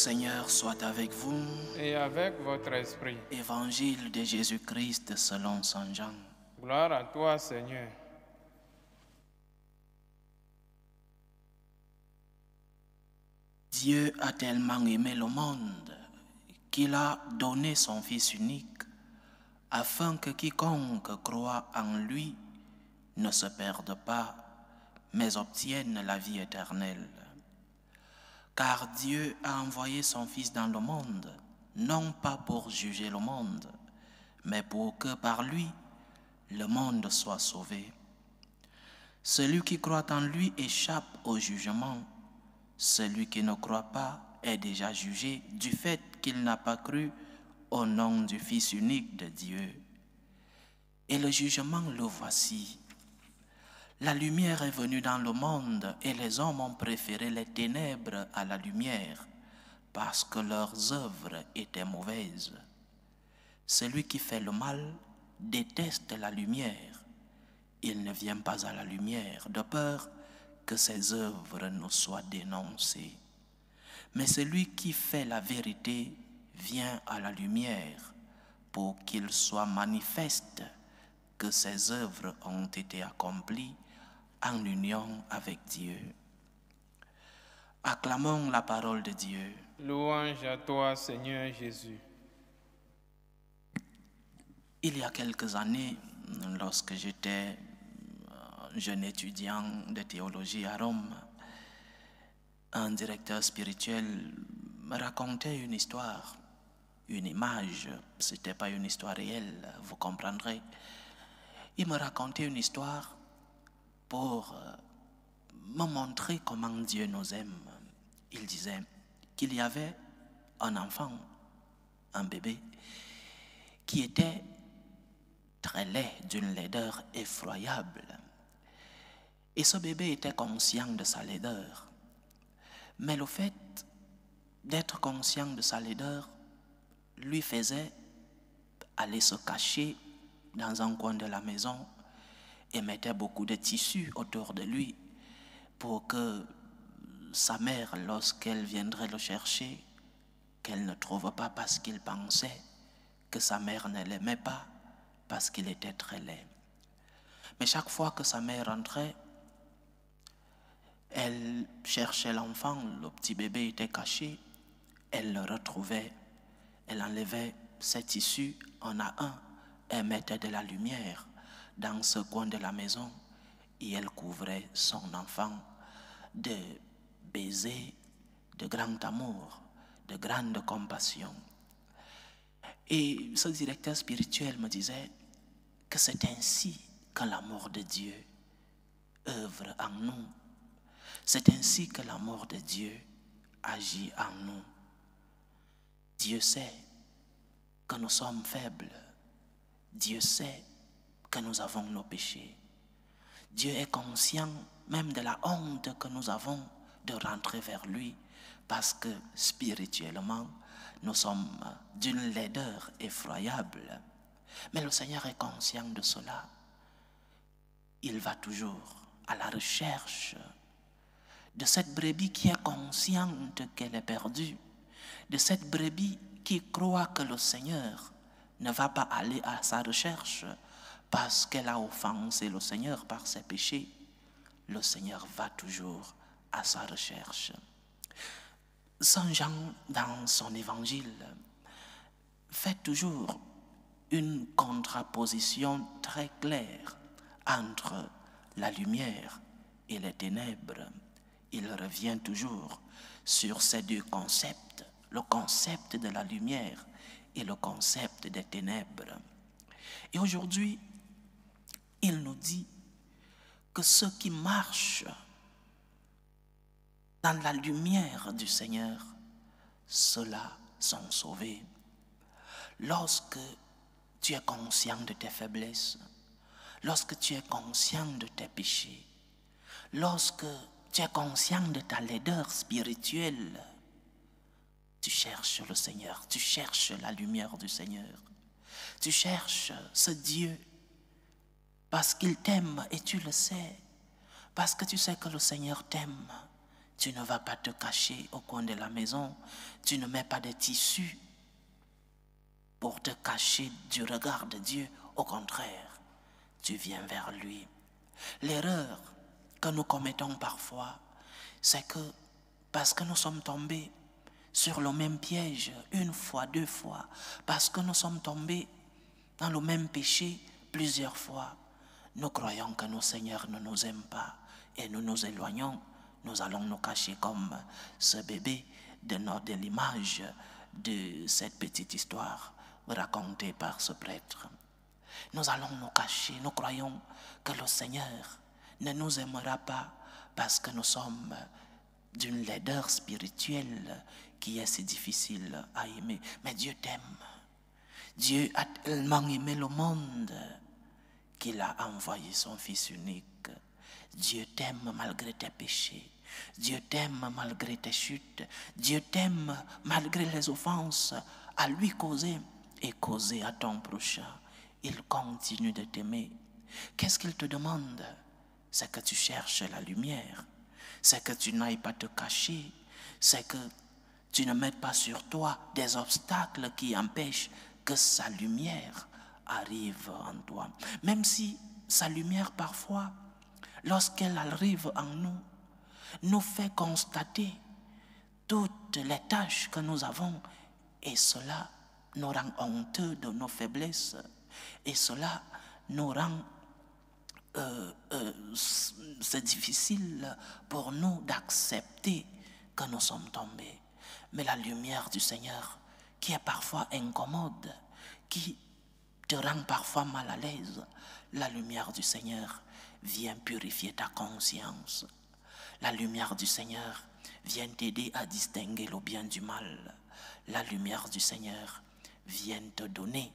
Seigneur soit avec vous. Et avec votre esprit. Évangile de Jésus-Christ selon Saint Jean. Gloire à toi, Seigneur. Dieu a tellement aimé le monde qu'il a donné son Fils unique, afin que quiconque croit en lui ne se perde pas, mais obtienne la vie éternelle. Car Dieu a envoyé son Fils dans le monde, non pas pour juger le monde, mais pour que par lui, le monde soit sauvé. Celui qui croit en lui échappe au jugement. Celui qui ne croit pas est déjà jugé du fait qu'il n'a pas cru au nom du Fils unique de Dieu. Et le jugement le voici. La lumière est venue dans le monde et les hommes ont préféré les ténèbres à la lumière parce que leurs œuvres étaient mauvaises. Celui qui fait le mal déteste la lumière. Il ne vient pas à la lumière de peur que ses œuvres ne soient dénoncées. Mais celui qui fait la vérité vient à la lumière pour qu'il soit manifeste que ses œuvres ont été accomplies en union avec Dieu. Acclamons la parole de Dieu. Louange à toi, Seigneur Jésus. Il y a quelques années, lorsque j'étais jeune étudiant de théologie à Rome, un directeur spirituel me racontait une histoire, une image. Ce n'était pas une histoire réelle, vous comprendrez. Il me racontait une histoire pour me montrer comment Dieu nous aime. Il disait qu'il y avait un enfant, un bébé, qui était très laid, d'une laideur effroyable. Et ce bébé était conscient de sa laideur. Mais le fait d'être conscient de sa laideur lui faisait aller se cacher dans un coin de la maison et mettait beaucoup de tissus autour de lui pour que sa mère, lorsqu'elle viendrait le chercher, qu'elle ne trouve pas parce qu'il pensait que sa mère ne l'aimait pas parce qu'il était très laid. Mais chaque fois que sa mère entrait, elle cherchait l'enfant, le petit bébé était caché, elle le retrouvait, elle enlevait ses tissus un à un, elle mettait de la lumière dans ce coin de la maison et elle couvrait son enfant de baisers, de grand amour, de grande compassion. Et ce directeur spirituel me disait que c'est ainsi que l'amour de Dieu œuvre en nous. C'est ainsi que l'amour de Dieu agit en nous. Dieu sait que nous sommes faibles. Dieu sait que nous avons nos péchés. Dieu est conscient même de la honte que nous avons de rentrer vers lui parce que spirituellement, nous sommes d'une laideur effroyable. Mais le Seigneur est conscient de cela. Il va toujours à la recherche de cette brebis qui est consciente qu'elle est perdue, de cette brebis qui croit que le Seigneur ne va pas aller à sa recherche parce qu'elle a offensé le Seigneur par ses péchés. Le Seigneur va toujours à sa recherche. Saint Jean, dans son évangile, fait toujours une contraposition très claire entre la lumière et les ténèbres. Il revient toujours sur ces deux concepts, le concept de la lumière et le concept des ténèbres. Et aujourd'hui, il nous dit que ceux qui marchent dans la lumière du Seigneur, ceux-là sont sauvés. Lorsque tu es conscient de tes faiblesses, lorsque tu es conscient de tes péchés, lorsque tu es conscient de ta laideur spirituelle, tu cherches le Seigneur, tu cherches la lumière du Seigneur. Tu cherches ce Dieu parce qu'il t'aime et tu le sais. Parce que tu sais que le Seigneur t'aime, Tu ne vas pas te cacher au coin de la maison. Tu ne mets pas de tissu pour te cacher du regard de Dieu. Au contraire, tu viens vers lui. L'erreur que nous commettons parfois, c'est que parce que nous sommes tombés sur le même piège une fois, deux fois, parce que nous sommes tombés dans le même péché plusieurs fois, nous croyons que nos seigneurs ne nous aiment pas et nous nous éloignons. Nous allons nous cacher comme ce bébé de l'image de cette petite histoire racontée par ce prêtre. Nous allons nous cacher, nous croyons que le Seigneur ne nous aimera pas parce que nous sommes d'une laideur spirituelle qui est si difficile à aimer. Mais Dieu t'aime. Dieu a tellement aimé le monde qu'il a envoyé son Fils unique. Dieu t'aime malgré tes péchés. Dieu t'aime malgré tes chutes. Dieu t'aime malgré les offenses à lui causer et causer à ton prochain. Il continue de t'aimer. Qu'est-ce qu'il te demande? C'est que tu cherches la lumière. C'est que tu n'ailles pas te cacher. C'est que tu ne mettes pas sur toi des obstacles qui empêchent que sa lumière arrive en toi. Même si sa lumière parfois, lorsqu'elle arrive en nous, nous fait constater toutes les tâches que nous avons et cela nous rend honteux de nos faiblesses et cela nous rend c'est difficile pour nous d'accepter que nous sommes tombés. Mais la lumière du Seigneur, qui est parfois incommode, qui te rend parfois mal à l'aise, la lumière du Seigneur vient purifier ta conscience. La lumière du Seigneur vient t'aider à distinguer le bien du mal. La lumière du Seigneur vient te donner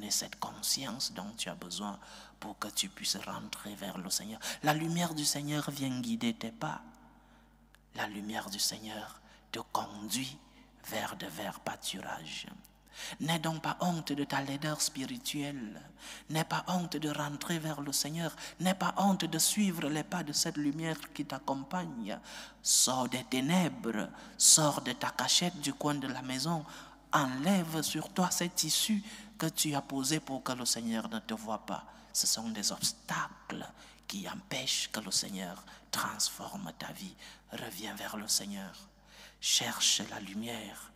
cette conscience dont tu as besoin pour que tu puisses rentrer vers le Seigneur. La lumière du Seigneur vient guider tes pas. La lumière du Seigneur te conduit vers de verts pâturages. N'aie donc pas honte de ta laideur spirituelle. N'aie pas honte de rentrer vers le Seigneur. N'aie pas honte de suivre les pas de cette lumière qui t'accompagne. Sors des ténèbres, sors de ta cachette du coin de la maison. Enlève sur toi cet tissu que tu as posé pour que le Seigneur ne te voie pas. Ce sont des obstacles qui empêchent que le Seigneur transforme ta vie. Reviens vers le Seigneur. Cherche la lumière.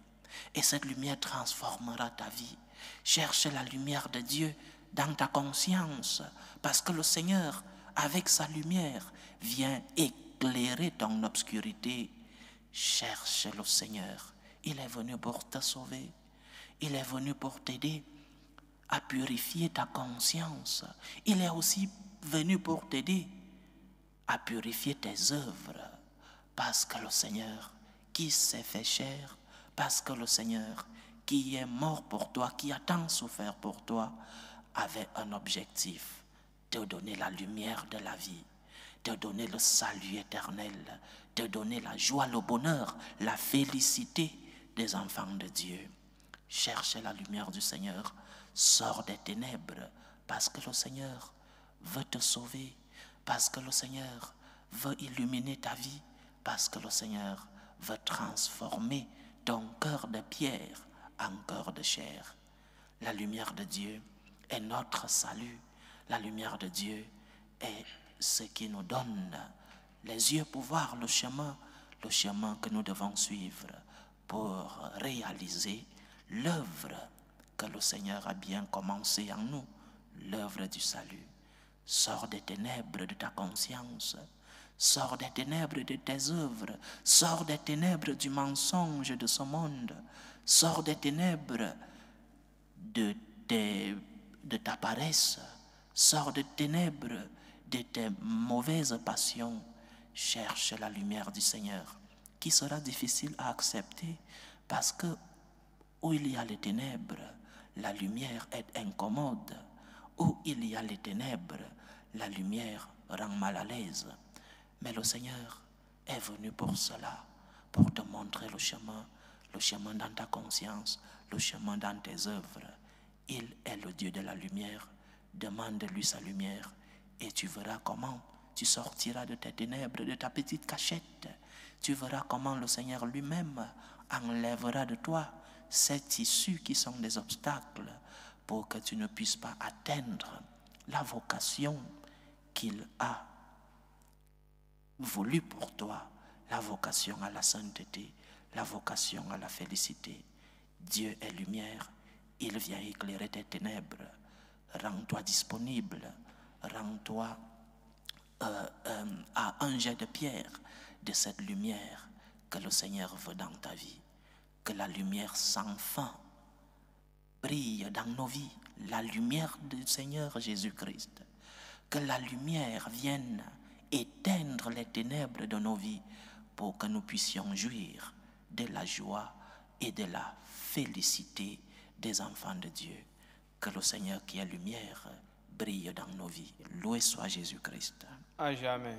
Et cette lumière transformera ta vie. Cherche la lumière de Dieu dans ta conscience. Parce que le Seigneur, avec sa lumière, vient éclairer ton obscurité. Cherche le Seigneur. Il est venu pour te sauver. Il est venu pour t'aider à purifier ta conscience. Il est aussi venu pour t'aider à purifier tes œuvres. Parce que le Seigneur, qui s'est fait chair, parce que le Seigneur, qui est mort pour toi, qui a tant souffert pour toi, avait un objectif, te donner la lumière de la vie, te donner le salut éternel, te donner la joie, le bonheur, la félicité des enfants de Dieu. Cherche la lumière du Seigneur, sors des ténèbres, parce que le Seigneur veut te sauver, parce que le Seigneur veut illuminer ta vie, parce que le Seigneur veut transformer ton cœur de pierre en cœur de chair. La lumière de Dieu est notre salut. La lumière de Dieu est ce qui nous donne les yeux pour voir le chemin que nous devons suivre pour réaliser l'œuvre que le Seigneur a bien commencée en nous, l'œuvre du salut. Sors des ténèbres de ta conscience. Sors des ténèbres de tes œuvres. Sors des ténèbres du mensonge de ce monde. Sors des ténèbres de ta paresse. Sors des ténèbres de tes mauvaises passions. Cherche la lumière du Seigneur, qui sera difficile à accepter parce que où il y a les ténèbres, la lumière est incommode. Où il y a les ténèbres, la lumière rend mal à l'aise. Mais le Seigneur est venu pour cela, pour te montrer le chemin dans ta conscience, le chemin dans tes œuvres. Il est le Dieu de la lumière. Demande-lui sa lumière et tu verras comment tu sortiras de tes ténèbres, de ta petite cachette. Tu verras comment le Seigneur lui-même enlèvera de toi ces tissus qui sont des obstacles pour que tu ne puisses pas atteindre la vocation qu'il a voulu pour toi, la vocation à la sainteté, la vocation à la félicité. Dieu est lumière, il vient éclairer tes ténèbres. Rends-toi disponible, rends-toi à un jet de pierre de cette lumière que le Seigneur veut dans ta vie. Que la lumière sans fin brille dans nos vies, la lumière du Seigneur Jésus-Christ. Que la lumière vienne éteindre les ténèbres de nos vies pour que nous puissions jouir de la joie et de la félicité des enfants de Dieu. Que le Seigneur qui est lumière brille dans nos vies. Loué soit Jésus-Christ. À jamais.